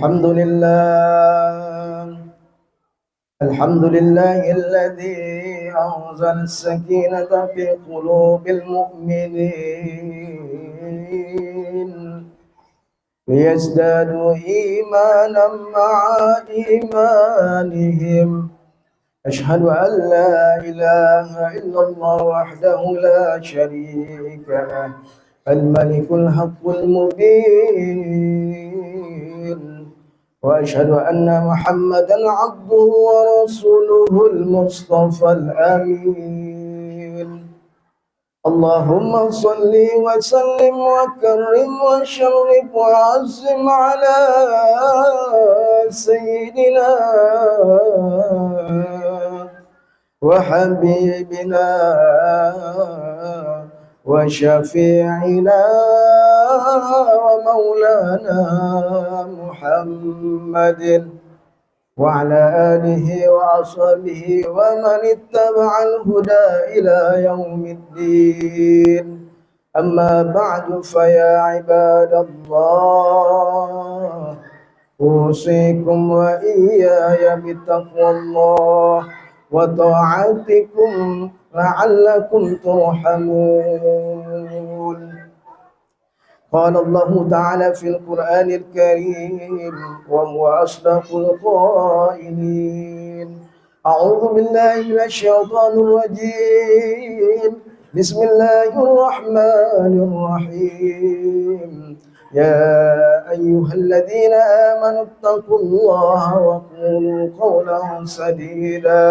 الحمد لله الحمد لله الذي أنزل السكينة في قلوب المؤمنين ليزدادوا إيمانا مع إيمانهم. أشهد أن لا إله إلا الله وحده لا شريك له الملك الحق المبين. وأشهد أن محمدا عبده ورسوله المصطفى الأمين. اللهم صل وسلم وكرم وشرف وعظم على سيدنا وحبيبنا وشفيعنا ومولانا محمد وعلى آله وأصحابه ومن اتبع الهدى إلى يوم الدين. أما بعد فيا عباد الله أوصيكم وإياي بتقوى الله وطاعتكم لعلكم ترحمون. قال الله تعالى في القرآن الكريم وهو أصدق القائلين: أعوذ بالله من الشيطان الرجيم. بسم الله الرحمن الرحيم. يا أيها الذين آمنوا اتقوا الله وقولوا قولا سديدا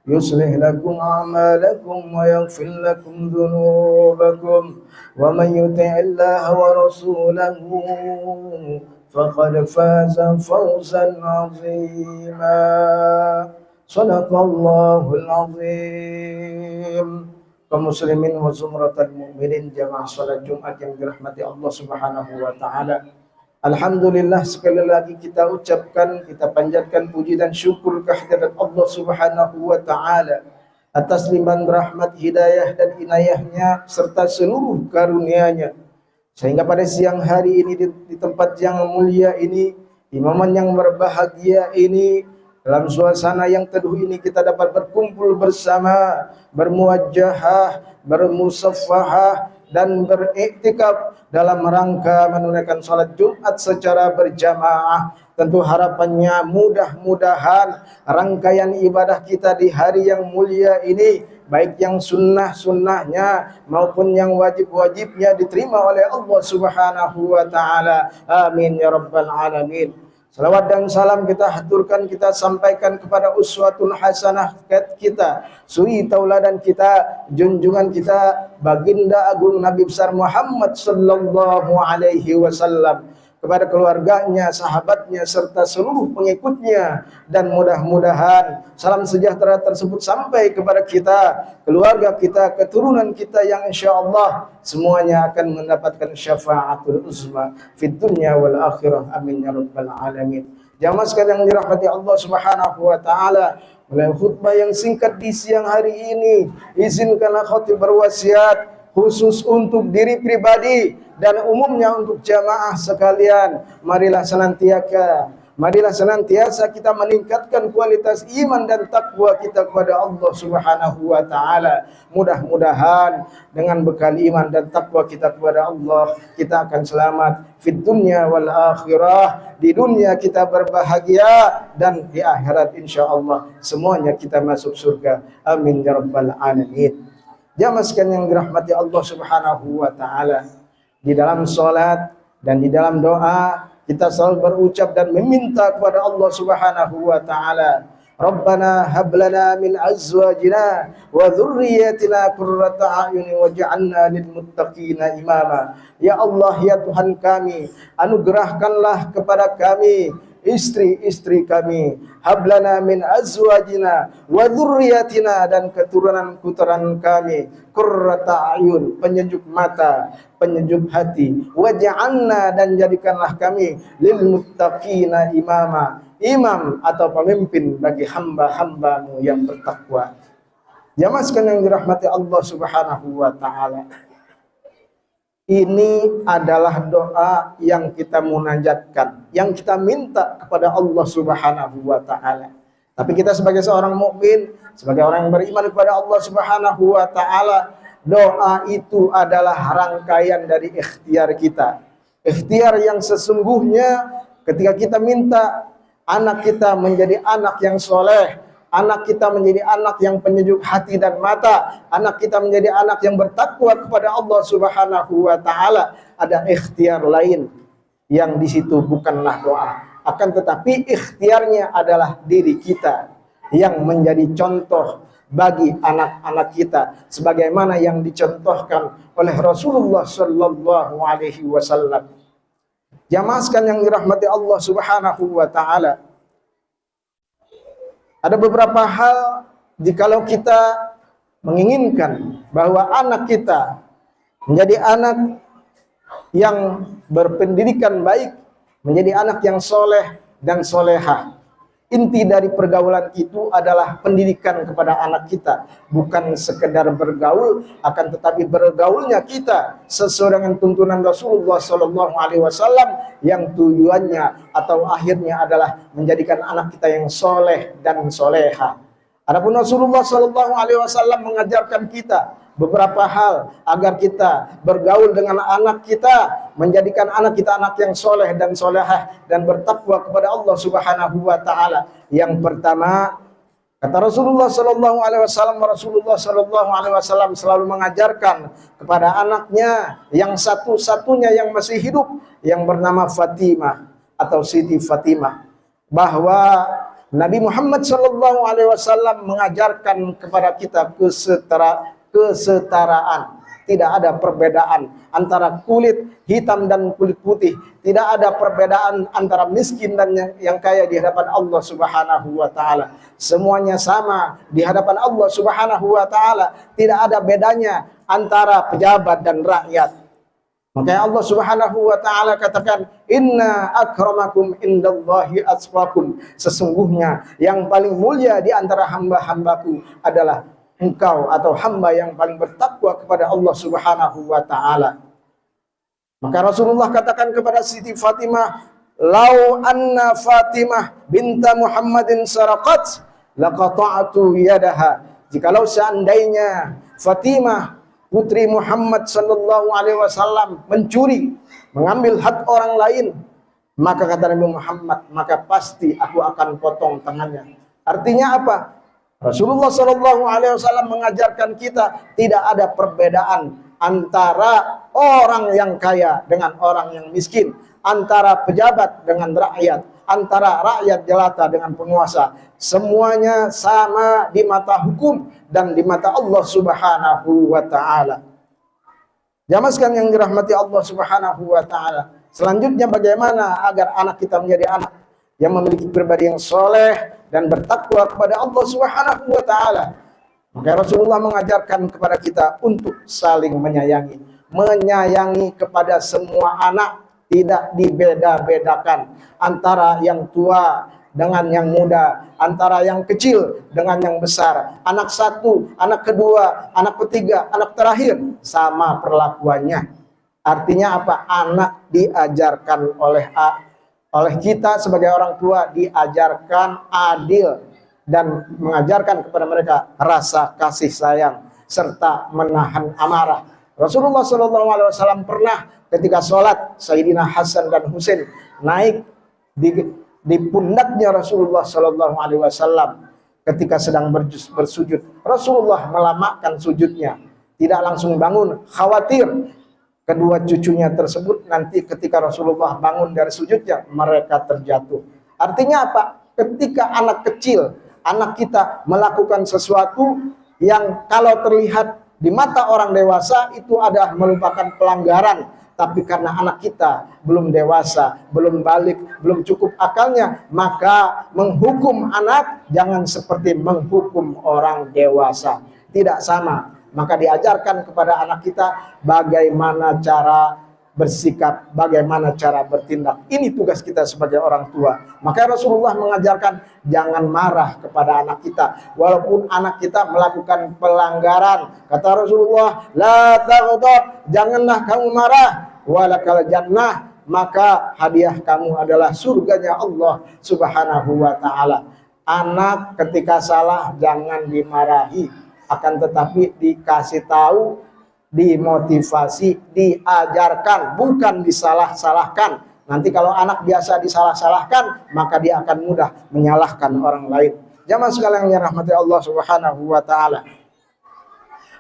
يصلح لكم أعمالكم ويغفر لكم ذنوبكم ومن يطع الله ورسوله فقد فاز فوزا عظيما. صدق الله العظيم. Kaum muslimin wa zumratal mu'minin, jamaah salat Jumat yang dirahmati Allah Subhanahu wa taala. Alhamdulillah, sekali lagi kita ucapkan, kita panjatkan puji dan syukur kehadirat Allah Subhanahu wa taala atas limpahan rahmat, hidayah dan inayahnya serta seluruh karunia-Nya, sehingga pada siang hari ini di tempat yang mulia ini, di momen yang berbahagia ini, dalam suasana yang teduh ini, kita dapat berkumpul bersama, bermuajahah, bermusafahah dan beriktikaf dalam rangka menunaikan salat Jumat secara berjamaah. Tentu harapannya mudah-mudahan rangkaian ibadah kita di hari yang mulia ini, baik yang sunnah-sunnahnya maupun yang wajib-wajibnya, diterima oleh Allah Subhanahu wa taala. Amin ya rabbal alamin. Salawat dan salam kita haturkan, kita sampaikan kepada uswatun hasanah kita, suri tauladan kita, junjungan kita, baginda agung Nabi besar Muhammad sallallahu alaihi wasallam, kepada keluarganya, sahabatnya, serta seluruh pengikutnya. Dan mudah-mudahan salam sejahtera tersebut sampai kepada kita, keluarga kita, keturunan kita, yang insyaAllah semuanya akan mendapatkan syafa'atul uzma fid dunya wal akhirah. Amin ya rabbal alamin. Jamaah sekalian yang dirahmati Allah Subhanahu wa taala, melalui khutbah yang singkat di siang hari ini, izinkanlah khatib berwasiat khusus untuk diri pribadi dan umumnya untuk jamaah sekalian. Marilah senantiasa kita meningkatkan kualitas iman dan takwa kita kepada Allah Subhanahu wa taala. Mudah-mudahan dengan bekal iman dan takwa kita kepada Allah, kita akan selamat fid dunya wal akhirah. Di dunia kita berbahagia dan di akhirat insyaallah semuanya kita masuk surga. Amin ya rabbal alamin. Jamaah sekalian yang dirahmati Allah Subhanahu wa taala, di dalam salat dan di dalam doa kita selalu berucap dan meminta kepada Allah Subhanahu wa taala, Rabbana hab lana min azwajina wa dzurriyyatina qurrata a'yun waj'alna lil muttaqina imama. Ya Allah, ya Tuhan kami, anugerahkanlah kepada kami istri-istri kami, hablana min azwajina wa dzurriyyatina, dan keturunan-keturunan kami, qurrata ayun, penyejuk mata, penyejuk hati, waj'alna, dan jadikanlah kami lil muttaqina imama, imam atau pemimpin bagi hamba-hambamu yang bertakwa. Jamaah sekalian yang dirahmati Allah Subhanahu wa taala, Ini adalah doa yang kita munajatkan, yang kita minta kepada Allah Subhanahu wa taala. Tapi kita sebagai seorang mukmin, sebagai orang yang beriman kepada Allah Subhanahu wa taala, doa itu adalah rangkaian dari ikhtiar kita. Ikhtiar yang sesungguhnya ketika kita minta anak kita menjadi anak yang soleh, anak kita menjadi anak yang penyejuk hati dan mata, anak kita menjadi anak yang bertakwa kepada Allah Subhanahu wa taala, ada ikhtiar lain yang di situ bukanlah doa, akan tetapi ikhtiarnya adalah diri kita yang menjadi contoh bagi anak-anak kita sebagaimana yang dicontohkan oleh Rasulullah sallallahu alaihi wasallam. Jamaah sekalian yang dirahmati Allah Subhanahu wa taala, ada beberapa hal jikalau kita menginginkan bahwa anak kita menjadi anak yang berpendidikan baik, menjadi anak yang soleh dan solehah. Inti dari pergaulan itu adalah pendidikan kepada anak kita, bukan sekedar bergaul, akan tetapi bergaulnya kita sesuai dengan tuntunan Rasulullah Sallallahu Alaihi Wasallam yang tujuannya atau akhirnya adalah menjadikan anak kita yang soleh dan soleha. Adapun Rasulullah Sallallahu Alaihi Wasallam mengajarkan kita beberapa hal agar kita bergaul dengan anak kita, menjadikan anak kita anak yang soleh dan solehah dan bertakwa kepada Allah Subhanahu wa taala. Yang pertama, kata Rasulullah sallallahu alaihi wasallam, Rasulullah sallallahu alaihi wasallam selalu mengajarkan kepada anaknya yang satu-satunya yang masih hidup yang bernama Fatimah atau Siti Fatimah, bahwa Nabi Muhammad sallallahu alaihi wasallam mengajarkan kepada kita kesetaraan. Tidak ada perbedaan antara kulit hitam dan kulit putih. Tidak ada perbedaan antara miskin dan yang kaya di hadapan Allah Subhanahu wa taala. Semuanya sama di hadapan Allah Subhanahu wa taala. Tidak ada bedanya antara pejabat dan rakyat. Makanya Allah Subhanahu wa taala katakan, "Inna akramakum indallahi atqakum." Sesungguhnya yang paling mulia di antara hamba-hambaku adalah engkau atau hamba yang paling bertakwa kepada Allah Subhanahu wa taala. Maka Rasulullah katakan kepada Siti Fatimah, "Lau anna Fatimah binta Muhammadin saraqat laqata'tu yadaha." Jikalau seandainya Fatimah putri Muhammad sallallahu alaihi wasallam mencuri, mengambil hak orang lain, maka kata Nabi Muhammad, maka pasti aku akan potong tangannya. Artinya apa? Rasulullah Shallallahu Alaihi Wasallam mengajarkan kita tidak ada perbedaan antara orang yang kaya dengan orang yang miskin, antara pejabat dengan rakyat, antara rakyat jelata dengan penguasa. Semuanya sama di mata hukum dan di mata Allah Subhanahu wa taala. Jamaah sekalian yang dirahmati Allah Subhanahu wa taala. Selanjutnya bagaimana agar anak kita menjadi anak yang memiliki pribadi yang soleh dan bertakwa kepada Allah Subhanahu wa taala. Maka Rasulullah mengajarkan kepada kita untuk saling menyayangi. Menyayangi kepada semua anak, tidak dibeda-bedakan antara yang tua dengan yang muda, antara yang kecil dengan yang besar, anak satu, anak kedua, anak ketiga, anak terakhir, sama perlakuannya. Artinya apa? Anak diajarkan oleh kita sebagai orang tua, diajarkan adil dan mengajarkan kepada mereka rasa kasih sayang serta menahan amarah. Rasulullah SAW pernah ketika sholat, Sayyidina Hasan dan Husain naik di pundaknya Rasulullah SAW ketika sedang bersujud. Rasulullah melamakan sujudnya, tidak langsung bangun, khawatir kedua cucunya tersebut nanti ketika Rasulullah bangun dari sujudnya mereka terjatuh. Artinya apa? Ketika anak kecil, anak kita melakukan sesuatu yang kalau terlihat di mata orang dewasa itu adalah merupakan pelanggaran, tapi karena anak kita belum dewasa, belum balik, belum cukup akalnya, maka menghukum anak jangan seperti menghukum orang dewasa. Tidak sama. Maka diajarkan kepada anak kita bagaimana cara bersikap, bagaimana cara bertindak. Ini tugas kita sebagai orang tua. Maka Rasulullah mengajarkan jangan marah kepada anak kita walaupun anak kita melakukan pelanggaran. Kata Rasulullah, la taghdab, janganlah kamu marah, walakal jannah, maka hadiah kamu adalah surganya Allah Subhanahu wa taala. Anak ketika salah jangan dimarahi, akan tetapi dikasih tahu, dimotivasi, diajarkan, bukan disalah-salahkan. Nanti kalau anak biasa disalah-salahkan, maka dia akan mudah menyalahkan orang lain. Jamaah sekalian yang dirahmati Allah Subhanahu wa taala.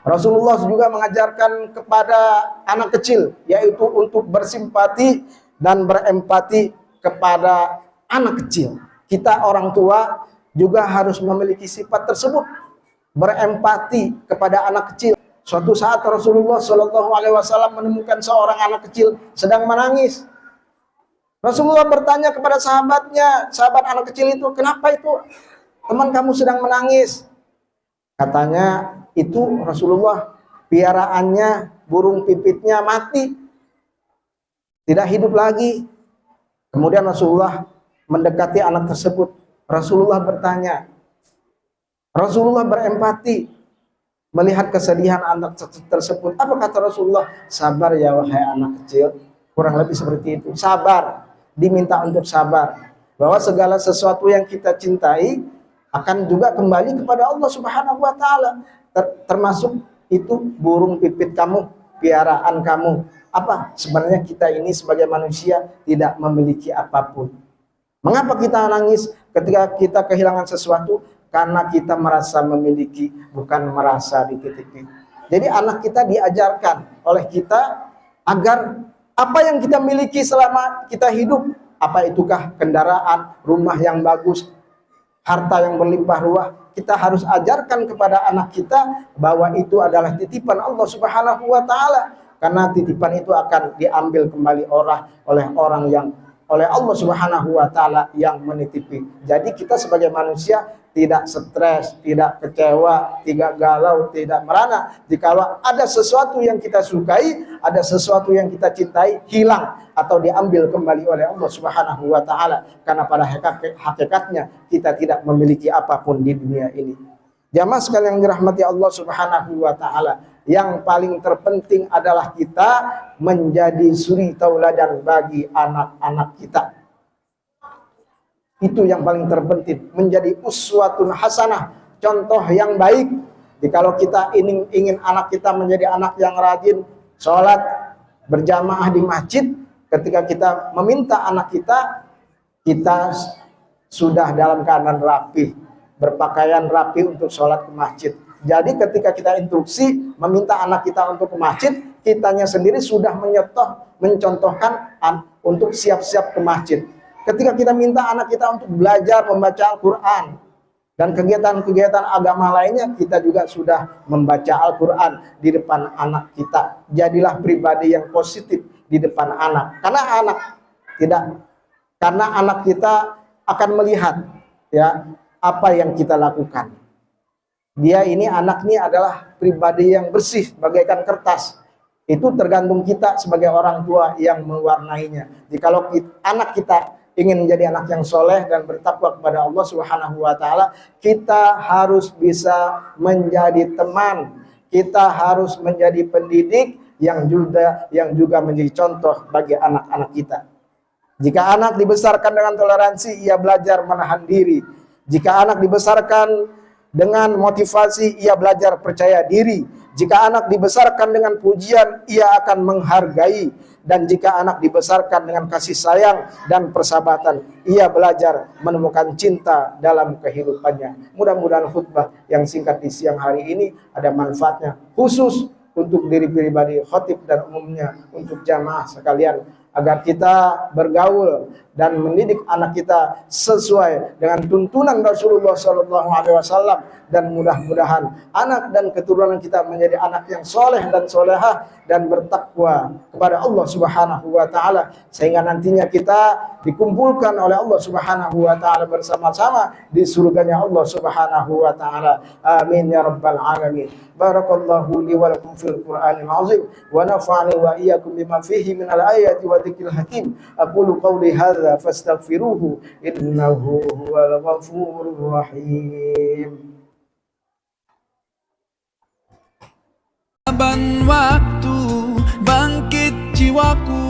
Rasulullah juga mengajarkan kepada anak kecil, yaitu untuk bersimpati dan berempati kepada anak kecil. Kita orang tua juga harus memiliki sifat tersebut, berempati kepada anak kecil. Suatu saat Rasulullah Shallallahu Alaihi Wasallam menemukan seorang anak kecil sedang menangis. Rasulullah bertanya kepada sahabatnya, sahabat anak kecil itu, kenapa itu teman kamu sedang menangis? Katanya, itu Rasulullah, piaraannya, burung pipitnya mati, tidak hidup lagi. Kemudian Rasulullah mendekati anak tersebut. Rasulullah bertanya, Rasulullah berempati melihat kesedihan anak tersebut. Apa kata Rasulullah? Sabar ya wahai anak kecil. Kurang lebih seperti itu. Sabar. Diminta untuk sabar. Bahwa segala sesuatu yang kita cintai akan juga kembali kepada Allah Subhanahu wa taala. Termasuk itu burung pipit kamu, piaraan kamu. Apa? Sebenarnya kita ini sebagai manusia tidak memiliki apapun. Mengapa kita nangis ketika kita kehilangan sesuatu? Karena kita merasa memiliki, bukan merasa dititipi. Jadi anak kita diajarkan oleh kita agar apa yang kita miliki selama kita hidup, apa itukah kendaraan, rumah yang bagus, harta yang berlimpah ruah, kita harus ajarkan kepada anak kita bahwa itu adalah titipan Allah Subhanahu wa taala. Karena titipan itu akan diambil kembali oleh orang yang oleh Allah Subhanahu wa taala yang menitipi. Jadi kita sebagai manusia tidak stres, tidak kecewa, tidak galau, tidak merana jikalau ada sesuatu yang kita sukai, ada sesuatu yang kita cintai hilang atau diambil kembali oleh Allah Subhanahu wa taala, karena pada hakikatnya kita tidak memiliki apapun di dunia ini. Jamaah sekalian yang dirahmati Allah Subhanahu wa taala, yang paling terpenting adalah kita menjadi suri tauladan bagi anak-anak kita. Itu yang paling terpenting, menjadi uswatun hasanah, contoh yang baik. Jikalau kita ingin anak kita menjadi anak yang rajin sholat berjamaah di masjid, ketika kita meminta anak kita, kita sudah dalam keadaan rapi, berpakaian rapi untuk sholat ke masjid. Jadi ketika kita instruksi meminta anak kita untuk ke masjid, kitanya sendiri sudah mencontohkan untuk siap-siap ke masjid. Ketika kita minta anak kita untuk belajar membaca Al-Quran dan kegiatan-kegiatan agama lainnya, kita juga sudah membaca Al-Quran di depan anak kita. Jadilah pribadi yang positif di depan anak. Karena anak kita akan melihat ya apa yang kita lakukan. Dia ini, anak ini adalah pribadi yang bersih bagaikan kertas. Itu tergantung kita sebagai orang tua yang mewarnainya. Jikalau anak kita ingin menjadi anak yang soleh dan bertakwa kepada Allah Subhanahu wa taala, kita harus bisa menjadi teman, kita harus menjadi pendidik yang juga menjadi contoh bagi anak-anak kita. Jika anak dibesarkan dengan toleransi, ia belajar menahan diri. Jika anak dibesarkan dengan motivasi, ia belajar percaya diri. Jika anak dibesarkan dengan pujian, ia akan menghargai. Dan jika anak dibesarkan dengan kasih sayang dan persahabatan, ia belajar menemukan cinta dalam kehidupannya. Mudah-mudahan khutbah yang singkat di siang hari ini ada manfaatnya, khusus untuk diri pribadi, khotib dan umumnya untuk jamaah sekalian, agar kita bergaul dan mendidik anak kita sesuai dengan tuntunan Rasulullah SAW, dan mudah-mudahan anak dan keturunan kita menjadi anak yang soleh dan solehah dan bertakwa kepada Allah Subhanahu wa taala, sehingga nantinya kita dikumpulkan oleh Allah Subhanahu wa taala bersama-sama di surganya Allah Subhanahu wa taala. Amin ya rabbal alamin. Barakallahu li wa lakum fil Qur'anil azim wa nafa'ani wa iyyakum bima fihi min al-ayati wa dzikril hakim. Aqulu qawli hadza fastaghfiruhu innahu huwal ghafurur rahim. Ban waktu bangkit jiwaku